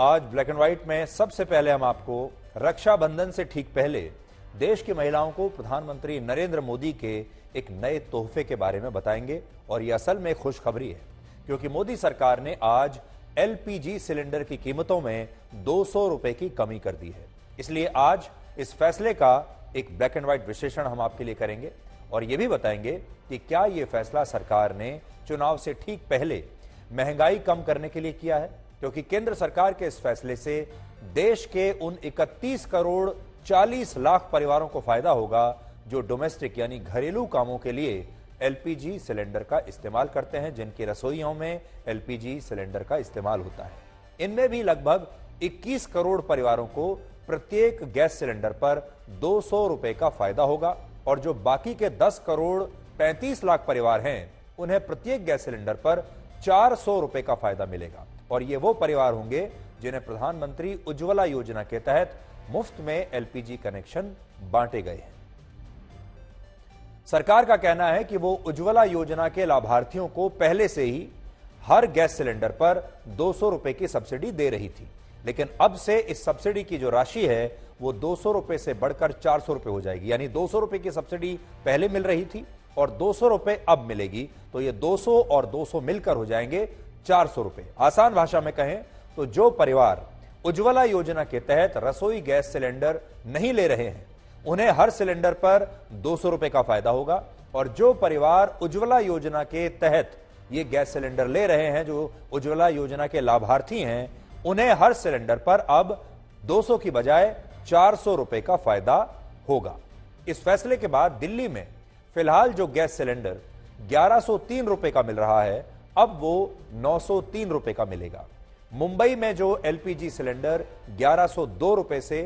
आज black and white में सबसे पहले हम आपको रक्षाबंधन से ठीक पहले देश की महिलाओं को प्रधानमंत्री नरेंद्र मोदी के एक नए तोहफे के बारे में बताएंगे। और यह असल में खुशखबरी है, क्योंकि मोदी सरकार ने आज एलपीजी सिलेंडर की कीमतों में 200 रुपए की कमी कर दी है। इसलिए आज इस फैसले का एक ब्लैक एंड व्हाइट विश्लेषण हम आपके लिए करेंगे और यह भी बताएंगे कि क्या यह फैसला सरकार ने चुनाव से ठीक पहले महंगाई कम करने के लिए किया है, क्योंकि केंद्र सरकार के इस फैसले से देश के उन 31 करोड़ 40 लाख परिवारों को फायदा होगा जो डोमेस्टिक यानी घरेलू कामों के लिए एलपीजी सिलेंडर का इस्तेमाल करते हैं, जिनकी रसोइयों में एलपीजी सिलेंडर का इस्तेमाल होता है। इनमें भी लगभग 21 करोड़ परिवारों को प्रत्येक गैस सिलेंडर पर 200 रुपए का फायदा होगा और जो बाकी के 10 करोड़ 35 लाख परिवार हैं, उन्हें प्रत्येक गैस सिलेंडर पर 400 रुपए का फायदा मिलेगा। और ये वो परिवार होंगे जिन्हें प्रधानमंत्री उज्ज्वला योजना के तहत मुफ्त में एलपीजी कनेक्शन बांटे गए हैं। सरकार का कहना है कि वो उज्ज्वला योजना के लाभार्थियों को पहले से ही हर गैस सिलेंडर पर 200 रुपए की सब्सिडी दे रही थी, लेकिन अब से इस सब्सिडी की जो राशि है वो 200 रुपए से बढ़कर 400 रुपए हो जाएगी। यानी 200 रुपए की सब्सिडी पहले मिल रही थी और 200 रुपए अब मिलेगी, तो ये 200 और 200 मिलकर हो जाएंगे 400 रुपए। आसान भाषा में कहें तो जो परिवार उज्ज्वला योजना के तहत रसोई गैस सिलेंडर नहीं ले रहे हैं, उन्हें हर सिलेंडर पर 200 रुपए का फायदा होगा, और जो परिवार उज्ज्वला योजना के तहत ये गैस सिलेंडर ले रहे हैं, जो उज्ज्वला योजना के लाभार्थी हैं, उन्हें हर सिलेंडर पर अब 200 की बजाय 400 रुपए का फायदा होगा। इस फैसले के बाद दिल्ली में फिलहाल जो गैस सिलेंडर 1103 रुपए का मिल रहा है, अब वो 903 रुपए का मिलेगा। मुंबई में जो एलपीजी सिलेंडर 1102 रुपए से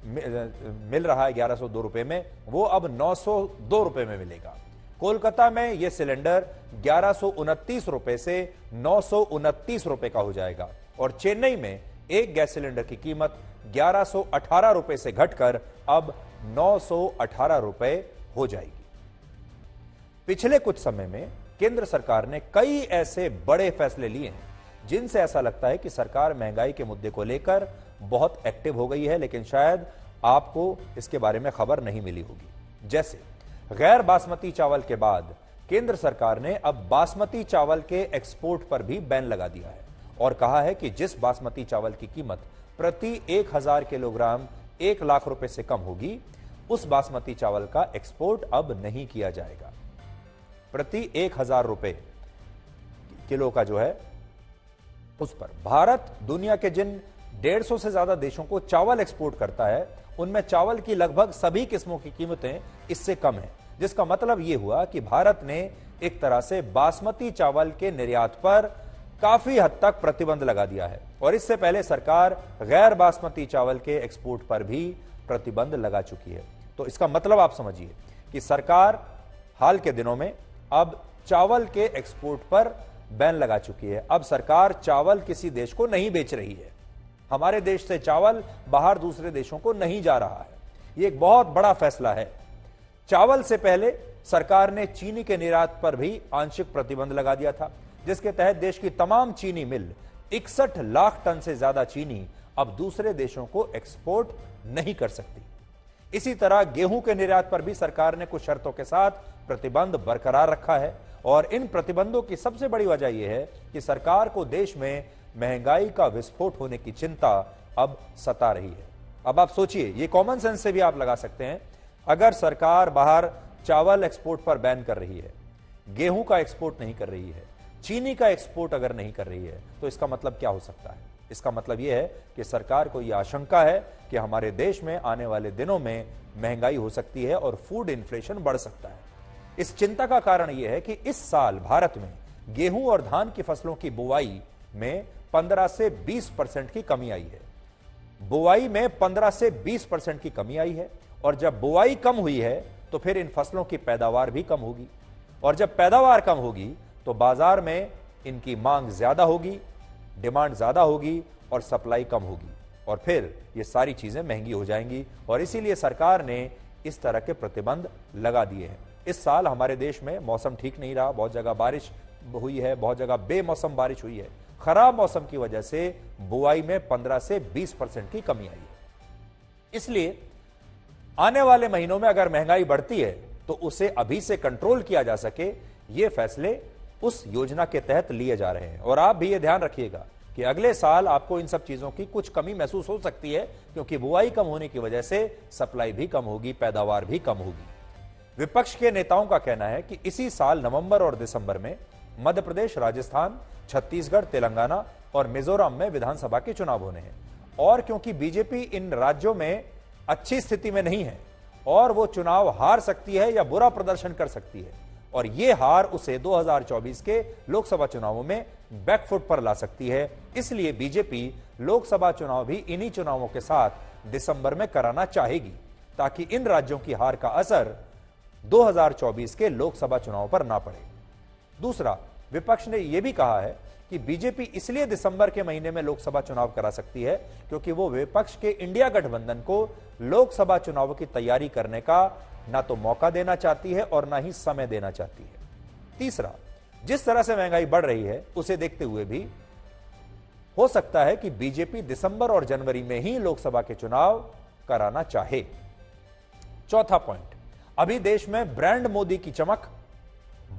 मिल रहा है, 1102 रुपए में, वो अब 902 रुपए में मिलेगा। कोलकाता में यह सिलेंडर 1129 रुपए से 929 रुपए का हो जाएगा और चेन्नई में एक गैस सिलेंडर की कीमत 1118 रुपए से घटकर अब 918 रुपए हो जाएगी। पिछले कुछ समय में केंद्र सरकार ने कई ऐसे बड़े फैसले लिए हैं जिनसे ऐसा लगता है कि सरकार महंगाई के मुद्दे को लेकर बहुत एक्टिव हो गई है, लेकिन शायद आपको इसके बारे में खबर नहीं मिली होगी। जैसे गैर बासमती चावल के बाद केंद्र सरकार ने अब बासमती चावल के एक्सपोर्ट पर भी बैन लगा दिया है और कहा है कि जिस बासमती चावल की कीमत प्रति 1000 किलोग्राम 1 लाख रुपए से कम होगी, उस बासमती चावल का एक्सपोर्ट अब नहीं किया जाएगा। प्रति 1000 रुपए किलो का जो है उस पर भारत दुनिया के जिन 150 से ज्यादा देशों को चावल एक्सपोर्ट करता है, उनमें चावल की लगभग सभी किस्मों की कीमतें इससे कम है, जिसका मतलब यह हुआ कि भारत ने एक तरह से बासमती चावल के निर्यात पर काफी हद तक प्रतिबंध लगा दिया है। और इससे पहले सरकार गैर बासमती चावल के एक्सपोर्ट पर भी प्रतिबंध लगा चुकी है। तो इसका मतलब आप समझिए कि सरकार हाल के दिनों में अब चावल के एक्सपोर्ट पर बैन लगा चुकी है। अब सरकार चावल किसी देश को नहीं बेच रही है, हमारे देश से चावल बाहर दूसरे देशों को नहीं जा रहा है। यह एक बहुत बड़ा फैसला है। चावल से पहले सरकार ने चीनी के निर्यात पर भी आंशिक प्रतिबंध लगा दिया था, जिसके तहत देश की तमाम चीनी मिल 61 लाख टन से ज्यादा चीनी अब दूसरे देशों को एक्सपोर्ट नहीं कर सकती। इसी तरह गेहूं के निर्यात पर भी सरकार ने कुछ शर्तों के साथ प्रतिबंध बरकरार रखा है और इन प्रतिबंधों की सबसे बड़ी वजह यह है कि सरकार को देश में महंगाई का विस्फोट होने की चिंता अब सता रही है। अब आप सोचिए, ये कॉमन सेंस से भी आप लगा सकते हैं, अगर सरकार बाहर चावल एक्सपोर्ट पर बैन कर रही है, गेहूं का एक्सपोर्ट नहीं कर रही है, चीनी का एक्सपोर्ट अगर नहीं कर रही है, तो इसका मतलब क्या हो सकता है? इसका मतलब यह है कि सरकार को यह आशंका है कि हमारे देश में आने वाले दिनों में महंगाई हो सकती है और फूड इन्फ्लेशन बढ़ सकता है। इस चिंता का कारण यह है कि इस साल भारत में गेहूं और धान की फसलों की बुआई में 15 से 20% की कमी आई है। बुआई में 15 से 20% की कमी आई है और जब बुआई कम हुई है तो फिर इन फसलों की पैदावार भी कम होगी और जब पैदावार कम होगी तो बाजार में इनकी मांग ज्यादा होगी, डिमांड ज्यादा होगी और सप्लाई कम होगी और फिर ये सारी चीजें महंगी हो जाएंगी। और इसीलिए सरकार ने इस तरह के प्रतिबंध लगा दिए हैं। इस साल हमारे देश में मौसम ठीक नहीं रहा, बहुत जगह बारिश हुई है, बहुत जगह बेमौसम बारिश हुई है, खराब मौसम की वजह से बुआई में 15 से 20% की कमी आई है। इसलिए आने वाले महीनों में अगर महंगाई बढ़ती है तो उसे अभी से कंट्रोल किया जा सके, ये फैसले उस योजना के तहत लिए जा रहे हैं। और आप भी ये ध्यान रखिएगा कि अगले साल आपको इन सब चीजों की कुछ कमी महसूस हो सकती है, क्योंकि बुआई कम होने की वजह से सप्लाई भी कम होगी, पैदावार भी कम होगी। विपक्ष के नेताओं का कहना है कि इसी साल नवंबर और दिसंबर में मध्य प्रदेश, राजस्थान, छत्तीसगढ़, तेलंगाना और मिजोरम में विधानसभा के चुनाव होने हैं, और क्योंकि बीजेपी इन राज्यों में अच्छी स्थिति में नहीं है और वो चुनाव हार सकती है या बुरा प्रदर्शन कर सकती है, और ये हार उसे 2024 के लोकसभा चुनावों में बैकफुट पर ला सकती है। इसलिए बीजेपी लोकसभा चुनाव भी इन्हीं चुनावों के साथ दिसंबर में कराना चाहेगी, ताकि इन राज्यों की हार का असर 2024 के लोकसभा चुनाव पर ना पड़े। दूसरा, विपक्ष ने यह भी कहा है कि बीजेपी इसलिए दिसंबर के महीने में लोकसभा चुनाव करा सकती है क्योंकि वो विपक्ष के इंडिया गठबंधन को लोकसभा चुनाव की तैयारी करने का ना तो मौका देना चाहती है और ना ही समय देना चाहती है। तीसरा, जिस तरह से महंगाई बढ़ रही है उसे देखते हुए भी हो सकता है कि बीजेपी दिसंबर और जनवरी में ही लोकसभा के चुनाव कराना चाहे। चौथा पॉइंट, अभी देश में ब्रांड मोदी की चमक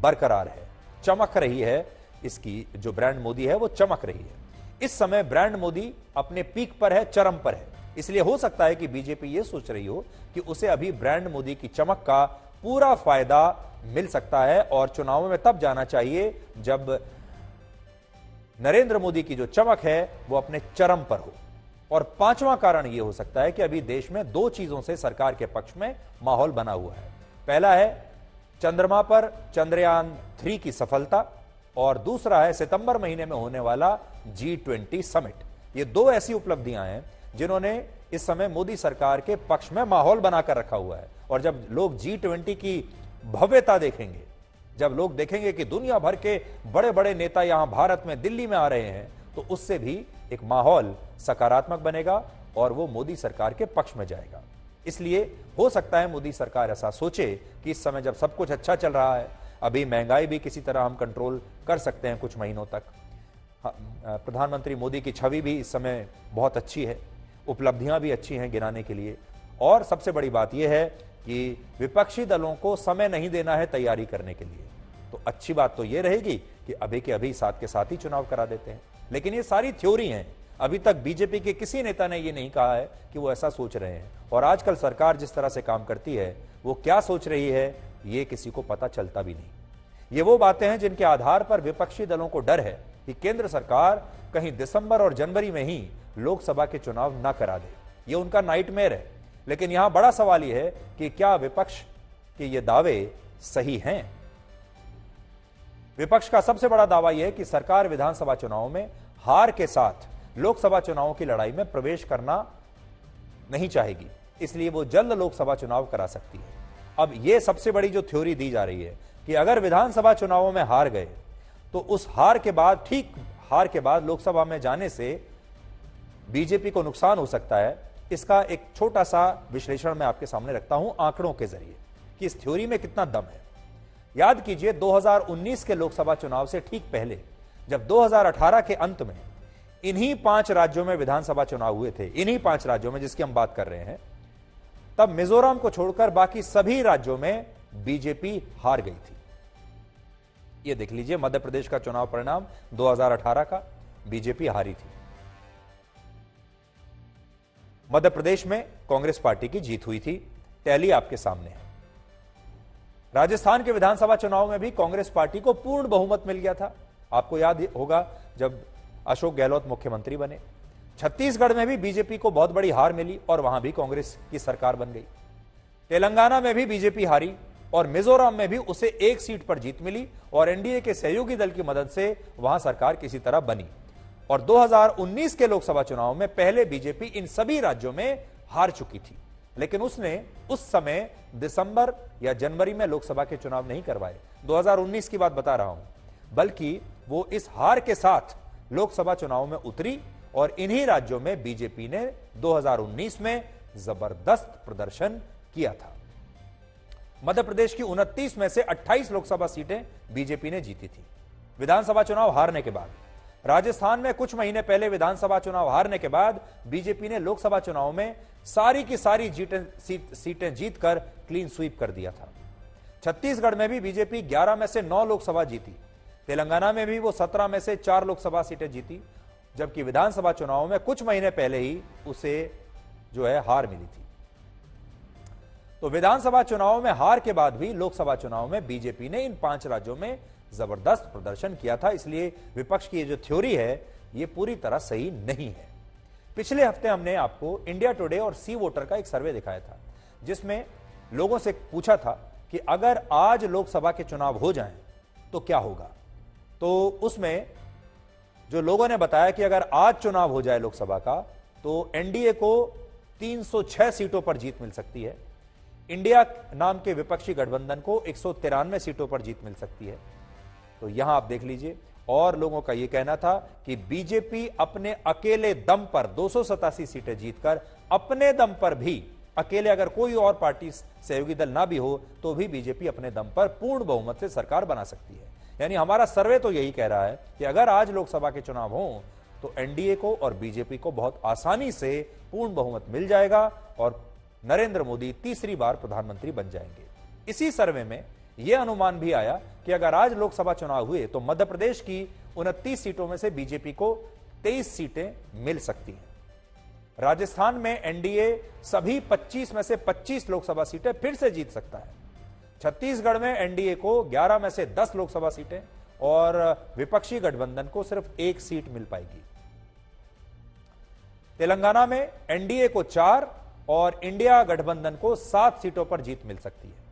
बरकरार है, चमक रही है। इसकी जो ब्रांड मोदी है वो चमक रही है। इस समय ब्रांड मोदी अपने पीक पर है, चरम पर है। इसलिए हो सकता है कि बीजेपी ये सोच रही हो कि उसे अभी ब्रांड मोदी की चमक का पूरा फायदा मिल सकता है और चुनावों में तब जाना चाहिए जब नरेंद्र मोदी की जो चमक है वो अपने चरम पर हो। और पांचवां कारण यह हो सकता है कि अभी देश में दो चीजों से सरकार के पक्ष में माहौल बना हुआ है। पहला है चंद्रमा पर चंद्रयान 3 की सफलता, और दूसरा है सितंबर महीने में होने वाला G20 समिट। ये दो ऐसी उपलब्धियां हैं जिन्होंने इस समय मोदी सरकार के पक्ष में माहौल बनाकर रखा हुआ है। और जब लोग G20 की भव्यता देखेंगे, जब लोग देखेंगे कि दुनिया भर के बड़े बड़े नेता यहां भारत में, दिल्ली में आ रहे हैं, तो उससे भी एक माहौल सकारात्मक बनेगा और वो मोदी सरकार के पक्ष में जाएगा। इसलिए हो सकता है मोदी सरकार ऐसा सोचे कि इस समय जब सब कुछ अच्छा चल रहा है, अभी महंगाई भी किसी तरह हम कंट्रोल कर सकते हैं कुछ महीनों तक, प्रधानमंत्री मोदी की छवि भी इस समय बहुत अच्छी है, उपलब्धियां भी अच्छी हैं गिनाने के लिए, और सबसे बड़ी बात यह है कि विपक्षी दलों को समय नहीं देना है तैयारी करने के लिए। तो अच्छी बात तो यह रहेगी कि अभी के अभी साथ के साथ ही चुनाव करा देते हैं। लेकिन ये सारी थ्योरी हैं, अभी तक बीजेपी के किसी नेता ने यह नहीं कहा है कि वो ऐसा सोच रहे हैं। और आजकल सरकार जिस तरह से काम करती है, वो क्या सोच रही है ये किसी को पता चलता भी नहीं। ये वो बातें हैं जिनके आधार पर विपक्षी दलों को डर है कि केंद्र सरकार कहीं दिसंबर और जनवरी में ही लोकसभा के चुनाव ना करा दे। ये उनका नाइटमेयर है। लेकिन यहां बड़ा सवाल यह है कि क्या विपक्ष के ये दावे सही हैं? विपक्ष का सबसे बड़ा दावा यह है कि सरकार विधानसभा चुनावों में हार के साथ लोकसभा चुनावों की लड़ाई में प्रवेश करना नहीं चाहेगी, इसलिए वो जल्द लोकसभा चुनाव करा सकती है। अब यह सबसे बड़ी जो थ्योरी दी जा रही है कि अगर विधानसभा चुनावों में हार गए तो उस हार के बाद, ठीक हार के बाद लोकसभा में जाने से बीजेपी को नुकसान हो सकता है। इसका एक छोटा सा विश्लेषण मैं आपके सामने रखता हूं आंकड़ों के जरिए कि इस थ्योरी में कितना दम है। याद कीजिए 2019 के लोकसभा चुनाव से ठीक पहले, जब 2018 के अंत में इन्हीं 5 राज्यों में विधानसभा चुनाव हुए थे, इन्हीं 5 राज्यों में जिसकी हम बात कर रहे हैं, तब मिजोरम को छोड़कर बाकी सभी राज्यों में बीजेपी हार गई थी। यह देख लीजिए मध्य प्रदेश का चुनाव परिणाम 2018 का, बीजेपी हारी थी। मध्य प्रदेश में कांग्रेस पार्टी की जीत हुई थी, टैली आपके सामने है। राजस्थान के विधानसभा चुनाव में भी कांग्रेस पार्टी को पूर्ण बहुमत मिल गया था, आपको याद होगा जब अशोक गहलोत मुख्यमंत्री बने। छत्तीसगढ़ में भी बीजेपी को बहुत बड़ी हार मिली और वहां भी कांग्रेस की सरकार बन गई। तेलंगाना में भी बीजेपी हारी और मिजोरम में भी उसे 1 सीट पर जीत मिली और एनडीए के सहयोगी दल की मदद से वहां सरकार किसी तरह बनी। और 2019 के लोकसभा चुनाव में पहले बीजेपी इन सभी राज्यों में हार चुकी थी, लेकिन उसने उस समय दिसंबर या जनवरी में लोकसभा के चुनाव नहीं करवाए। 2019 की बात बता रहा हूं, बल्कि वो इस हार के साथ लोकसभा चुनाव में उतरी और इन्हीं राज्यों में बीजेपी ने 2019 में जबरदस्त प्रदर्शन किया था। मध्य प्रदेश की 29 में से 28 लोकसभा सीटें बीजेपी ने जीती थी विधानसभा चुनाव हारने के बाद। राजस्थान में कुछ महीने पहले विधानसभा चुनाव हारने के बाद बीजेपी ने लोकसभा चुनाव में सारी की सारी सीटें जीतकर क्लीन स्वीप कर दिया था। छत्तीसगढ़ में भी बीजेपी 11 में से 9 लोकसभा जीती। तेलंगाना में भी वो 17 में से 4 लोकसभा सीटें जीती, जबकि विधानसभा चुनाव में कुछ महीने पहले ही उसे जो है हार मिली थी। तो विधानसभा चुनाव में हार के बाद भी लोकसभा चुनाव में बीजेपी ने इन 5 राज्यों में जबरदस्त प्रदर्शन किया था। इसलिए विपक्ष की ये जो थ्योरी है ये पूरी तरह सही नहीं है। पिछले हफ्ते हमने आपको इंडिया टुडे और सी वोटर का एक सर्वे दिखाया था, जिसमें लोगों से पूछा था कि अगर आज लोकसभा के चुनाव हो जाएं तो क्या होगा। तो उसमें जो लोगों ने बताया कि अगर आज चुनाव हो जाए लोकसभा का तो एनडीए को 306 सीटों पर जीत मिल सकती है, इंडिया नाम के विपक्षी गठबंधन को 193 सीटों पर जीत मिल सकती है। तो यहां आप देख लीजिए, और लोगों का यह कहना था कि बीजेपी अपने अकेले दम पर 287 सीटें जीतकर अपने दम पर भी, अकेले अगर कोई और पार्टी सहयोगी दल ना भी हो तो भी बीजेपी अपने दम पर पूर्ण बहुमत से सरकार बना सकती है। यानी हमारा सर्वे तो यही कह रहा है कि अगर आज लोकसभा के चुनाव हो तो एनडीए को और बीजेपी को बहुत आसानी से पूर्ण बहुमत मिल जाएगा और नरेंद्र मोदी तीसरी बार प्रधानमंत्री बन जाएंगे। इसी सर्वे में यह अनुमान भी आया कि अगर आज लोकसभा चुनाव हुए तो मध्य प्रदेश की 29 सीटों में से बीजेपी को 23 सीटें मिल सकती हैं। राजस्थान में एनडीए सभी 25 में से 25 लोकसभा सीटें फिर से जीत सकता है। छत्तीसगढ़ में एनडीए को 11 में से 10 लोकसभा सीटें और विपक्षी गठबंधन को सिर्फ 1 सीट मिल पाएगी। तेलंगाना में एनडीए को 4 और इंडिया गठबंधन को 7 सीटों पर जीत मिल सकती है।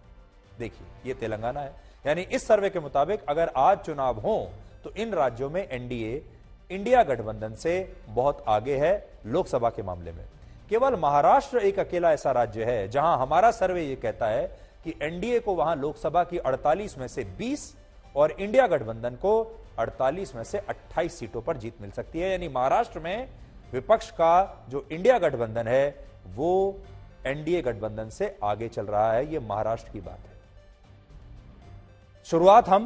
देखिए, यह तेलंगाना है। यानी इस सर्वे के मुताबिक अगर आज चुनाव हो तो इन राज्यों में एनडीए इंडिया गठबंधन से बहुत आगे है लोकसभा के मामले में। केवल महाराष्ट्र एक अकेला ऐसा राज्य है जहां हमारा सर्वे यह कहता है कि एनडीए को वहां लोकसभा की 48 में से 20 और इंडिया गठबंधन को 48 में से 28 सीटों पर जीत मिल सकती है। यानी महाराष्ट्र में विपक्ष का जो इंडिया गठबंधन है वो एनडीए गठबंधन से आगे चल रहा है। यह महाराष्ट्र की बात है। शुरुआत हम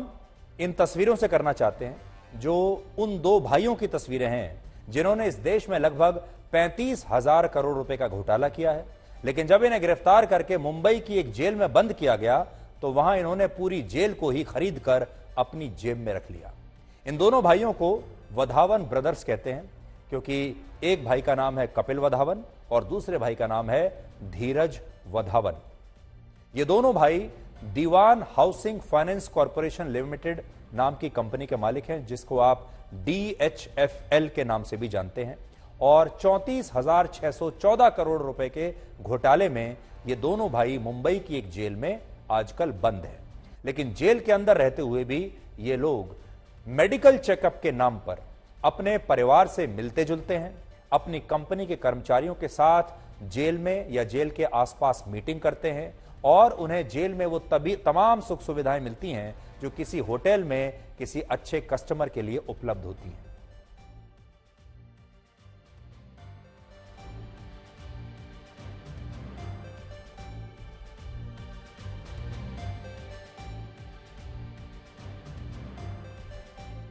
इन तस्वीरों से करना चाहते हैं जो उन 2 भाइयों की तस्वीरें हैं जिन्होंने इस देश में लगभग 35,000 करोड़ रुपए का घोटाला किया है, लेकिन जब इन्हें गिरफ्तार करके मुंबई की एक जेल में बंद किया गया तो वहां इन्होंने पूरी जेल को ही खरीद कर अपनी जेब में रख लिया। इन दोनों भाइयों को वधावन ब्रदर्स कहते हैं क्योंकि एक भाई का नाम है कपिल वधावन और दूसरे भाई का नाम है धीरज वधावन। ये दोनों भाई दीवान हाउसिंग फाइनेंस कॉर्पोरेशन लिमिटेड नाम की कंपनी के मालिक हैं, जिसको आप DHFL के नाम से भी जानते हैं, और 34,614 करोड़ रुपए के घोटाले में ये दोनों भाई मुंबई की एक जेल में आजकल बंद है। लेकिन जेल के अंदर रहते हुए भी ये लोग मेडिकल चेकअप के नाम पर अपने परिवार से मिलते जुलते हैं, अपनी कंपनी के कर्मचारियों के साथ जेल में या जेल के आसपास मीटिंग करते हैं और उन्हें जेल में वो तभी तमाम सुख सुविधाएं मिलती हैं जो किसी होटल में किसी अच्छे कस्टमर के लिए उपलब्ध होती हैं।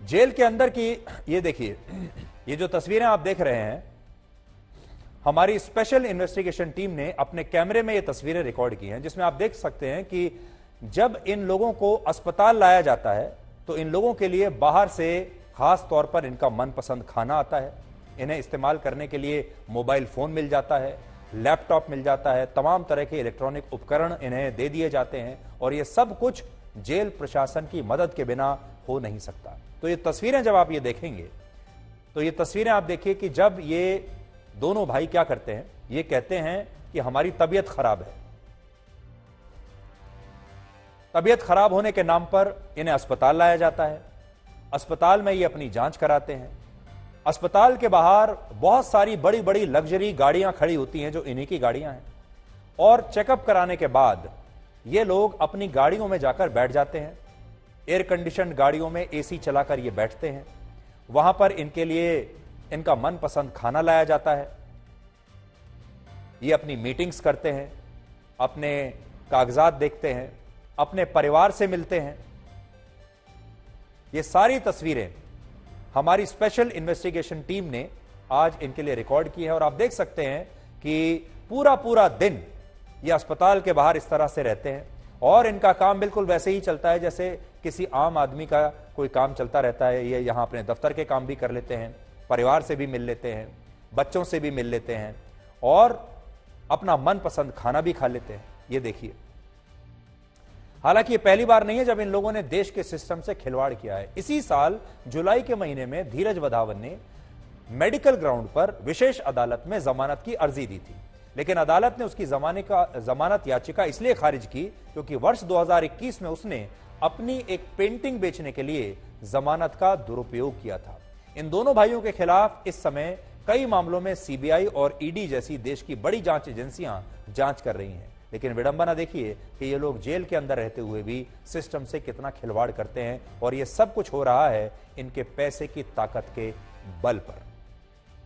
जेल के अंदर की ये देखिए, ये जो तस्वीरें आप देख रहे हैं, हमारी स्पेशल इन्वेस्टिगेशन टीम ने अपने कैमरे में ये तस्वीरें रिकॉर्ड की हैं, जिसमें आप देख सकते हैं कि जब इन लोगों को अस्पताल लाया जाता है तो इन लोगों के लिए बाहर से खास तौर पर इनका मनपसंद खाना आता है, इन्हें इस्तेमाल करने के लिए मोबाइल फोन मिल जाता है, लैपटॉप मिल जाता है, तमाम तरह के इलेक्ट्रॉनिक उपकरण इन्हें दे दिए जाते हैं और ये सब कुछ जेल प्रशासन की मदद के बिना हो नहीं सकता। तो ये तस्वीरें जब आप ये देखेंगे तो ये तस्वीरें आप देखिए कि जब ये दोनों भाई क्या करते हैं, ये कहते हैं कि हमारी तबीयत खराब है। तबीयत खराब होने के नाम पर इन्हें अस्पताल लाया जाता है, अस्पताल में ये अपनी जांच कराते हैं। अस्पताल के बाहर बहुत सारी बड़ी बड़ी लग्जरी गाड़ियां खड़ी होती हैं जो इन्हीं की गाड़ियां हैं, और चेकअप कराने के बाद ये लोग अपनी गाड़ियों में जाकर बैठ जाते हैं। एयर कंडीशन गाड़ियों में एसी चलाकर ये बैठते हैं, वहां पर इनके लिए इनका मनपसंद खाना लाया जाता है, ये अपनी मीटिंग्स करते हैं, अपने कागजात देखते हैं, अपने परिवार से मिलते हैं। ये सारी तस्वीरें हमारी स्पेशल इन्वेस्टिगेशन टीम ने आज इनके लिए रिकॉर्ड की है और आप देख सकते हैं कि पूरा पूरा दिन ये अस्पताल के बाहर इस तरह से रहते हैं और इनका काम बिल्कुल वैसे ही चलता है जैसे किसी आम आदमी का कोई काम चलता रहता है। ये यहां अपने दफ्तर के काम भी कर लेते हैं, परिवार से भी मिल लेते हैं, बच्चों से भी मिल लेते हैं और अपना मनपसंद खाना भी खा लेते हैं। ये देखिए, हालांकि ये पहली बार नहीं है जब इन लोगों ने देश के सिस्टम से खिलवाड़ किया है। इसी साल जुलाई के महीने में धीरज वधावन ने मेडिकल ग्राउंड पर विशेष अदालत में जमानत की अर्जी दी थी, लेकिन अदालत ने उसकी जमानत याचिका इसलिए खारिज की क्योंकि वर्ष 2021 में उसने अपनी एक पेंटिंग बेचने के लिए जमानत का दुरुपयोग किया था। इन दोनों भाइयों के खिलाफ इस समय कई मामलों में सीबीआई और ईडी जैसी देश की बड़ी जांच एजेंसियां जांच कर रही हैं, लेकिन विडंबना देखिए कि ये लोग जेल के अंदर रहते हुए भी सिस्टम से कितना खिलवाड़ करते हैं और ये सब कुछ हो रहा है इनके पैसे की ताकत के बल पर।